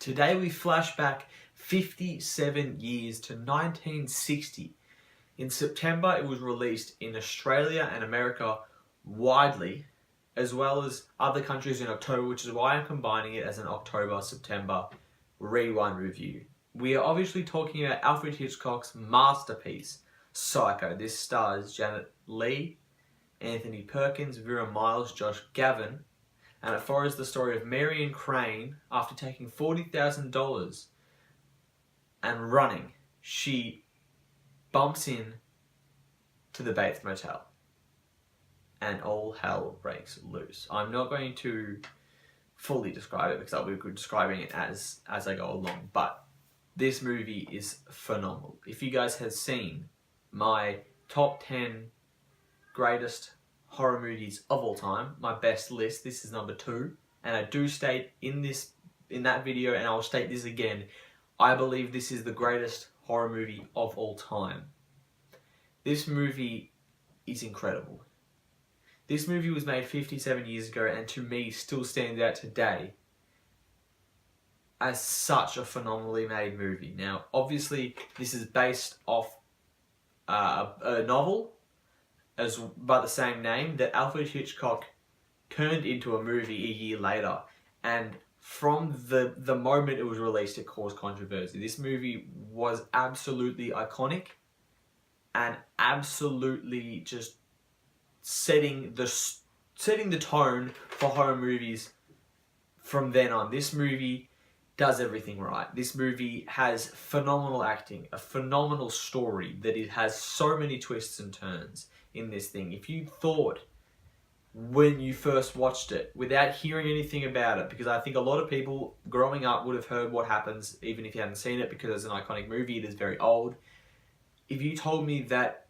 Today we flash back 57 years to 1960. In September it was released in Australia and America widely, as well as other countries in October, which is why I'm combining it as an October-September rewind review. We are obviously talking about Alfred Hitchcock's masterpiece, Psycho. This stars Leigh, Anthony Perkins, Vera, Gavin, and it follows the story of Marion Crane. After taking $40,000 and running, she bumps in to the Bates Motel and all hell breaks loose. I'm not going to fully describe it because I'll be describing it as I go along, but this movie is phenomenal. If you guys have seen my top 10 greatest horror movies of all time, my best list, this is number 2, and I do state in that video, and I'll state this again, I believe this is the greatest horror movie of all time. This movie is incredible. This movie was made 57 years ago and to me still stands out today as such a phenomenally made movie. Now, obviously, this is based off a novel by the same name that Alfred Hitchcock turned into a movie a year later, and from the moment it was released it caused controversy. This movie was absolutely iconic and absolutely just setting the tone for horror movies from then on. This movie does everything right. This movie has phenomenal acting, a phenomenal story that it has so many twists and turns in this thing. If you thought when you first watched it, without hearing anything about it, because I think a lot of people growing up would have heard what happens even if you hadn't seen it, because it's an iconic movie, it is very old. If you told me that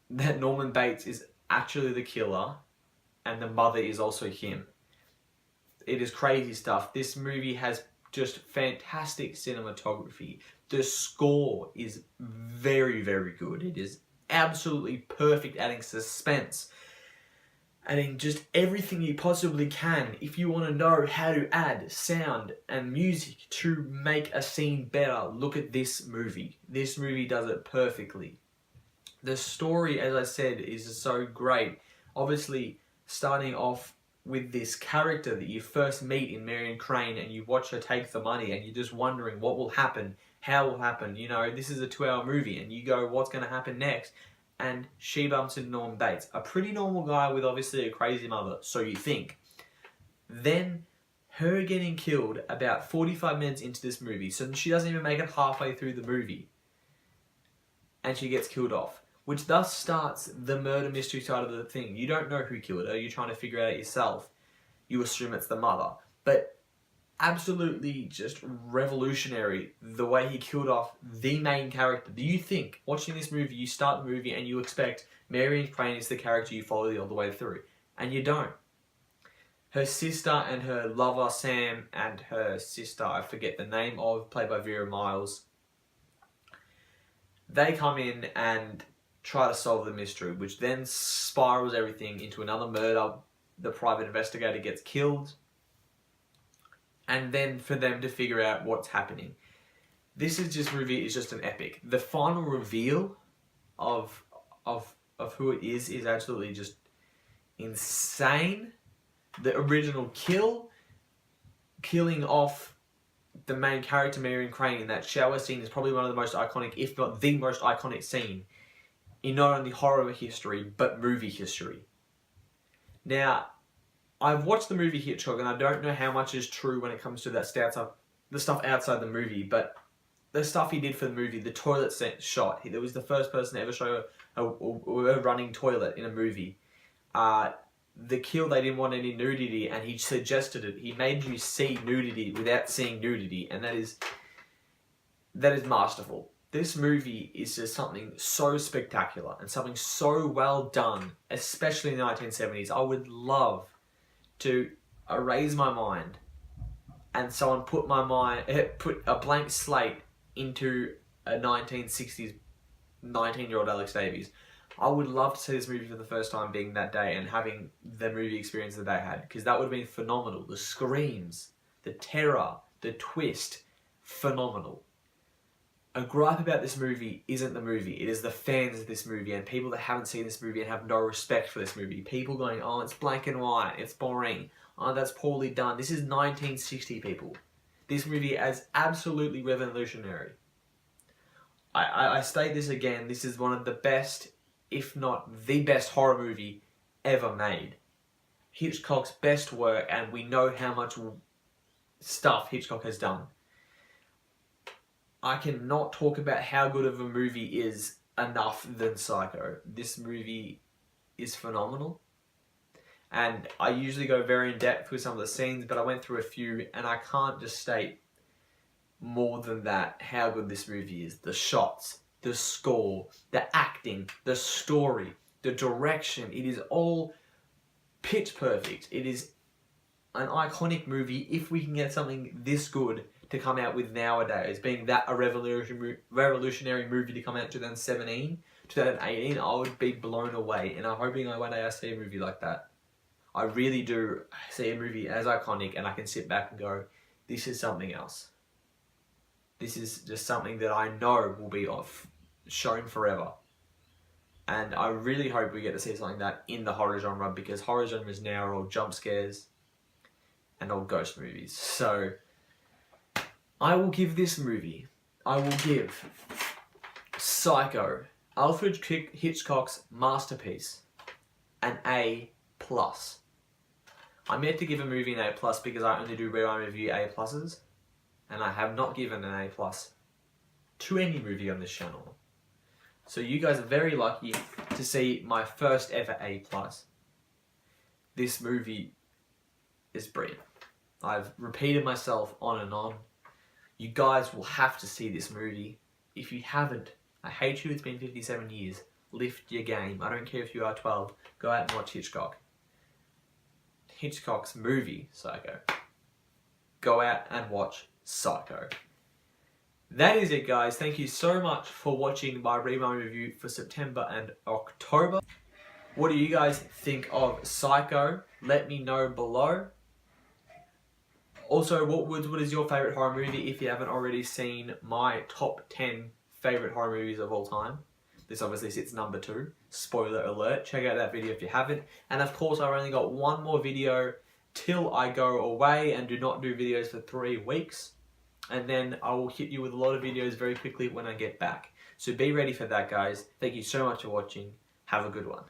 Norman Bates is actually the killer and the mother is also him, it is crazy stuff. This movie has just fantastic cinematography. The score is very, very good. It is absolutely perfect, adding suspense, adding just everything you possibly can. If you want to know how to add sound and music to make a scene better, look at this movie. This movie does it perfectly. The story, as I said, is so great. Obviously, starting off with this character that you first meet in Marion Crane, and you watch her take the money and you're just wondering what will happen, how will happen. You know, this is a 2-hour movie and you go, what's going to happen next? And she bumps into Norman Bates, a pretty normal guy with obviously a crazy mother, so you think. Then her getting killed about 45 minutes into this movie, so she doesn't even make it halfway through the movie, and she gets killed off, which thus starts the murder mystery side of the thing. You don't know who killed her, you're trying to figure it out yourself. You assume it's the mother, but absolutely just revolutionary the way he killed off the main character. Do you think, watching this movie, you start the movie and you expect Marion Crane is the character you follow all the way through, and you don't. Her sister and her lover Sam, and her sister, I forget the name of, played by Vera, they come in and try to solve the mystery, which then spirals everything into another murder. The private investigator gets killed, and then for them to figure out what's happening. This movie is just an epic. The final reveal of who it is absolutely just insane. The original killing off the main character Marion Crane in that shower scene is probably one of the most iconic, if not the most iconic scene in not only horror history, but movie history. Now, I've watched the movie Hitchcock, and I don't know how much is true when it comes to that stuff, the stuff outside the movie, but the stuff he did for the movie, the toilet shot, he was the first person to ever show a running toilet in a movie. The kill, they didn't want any nudity, and he suggested it. He made you see nudity without seeing nudity, and that is masterful. This movie is just something so spectacular and something so well done, especially in the 1970s. I would love to erase my mind and someone put a blank slate into a 1960s 19-year-old AceDavies. I would love to see this movie for the first time being that day and having the movie experience that they had, because that would have been phenomenal. The screams, the terror, the twist, phenomenal. A gripe about this movie isn't the movie, it is the fans of this movie and people that haven't seen this movie and have no respect for this movie. People going, oh, it's black and white, it's boring, oh, that's poorly done. This is 1960, people. This movie is absolutely revolutionary. I state this again, this is one of the best, if not the best horror movie ever made. Hitchcock's best work, and we know how much stuff Hitchcock has done. I cannot talk about how good of a movie is enough than Psycho. This movie is phenomenal. And I usually go very in depth with some of the scenes, but I went through a few and I can't just state more than that how good this movie is. The shots, the score, the acting, the story, the direction, it is all pitch perfect. It is an iconic movie if we can get something this good to come out with nowadays. Being that a revolutionary movie to come out in 2017, 2018, I would be blown away. And I'm hoping one day I see a movie like that. I really do see a movie as iconic and I can sit back and go, this is something else. This is just something that I know will be shown forever. And I really hope we get to see something like that in the horror genre, because horror genres now are all jump scares and all ghost movies. So I will give this movie, I will give Psycho, Alfred Hitchcock's masterpiece, an A+. I meant to give a movie an A+ because I only do rare review A+, and I have not given an A+ to any movie on this channel. So you guys are very lucky to see my first ever A+. This movie is brilliant. I've repeated myself on and on. You guys will have to see this movie. If you haven't, I hate you, it's been 57 years. Lift your game. I don't care if you are 12. Go out and watch Hitchcock. Hitchcock's movie, Psycho. Go out and watch Psycho. That is it, guys. Thank you so much for watching my rerun review for September and October. What do you guys think of Psycho? Let me know below. Also, what is your favourite horror movie if you haven't already seen my top 10 favourite horror movies of all time? This obviously sits number 2. Spoiler alert. Check out that video if you haven't. And of course, I've only got one more video till I go away and do not do videos for 3 weeks. And then I will hit you with a lot of videos very quickly when I get back. So be ready for that, guys. Thank you so much for watching. Have a good one.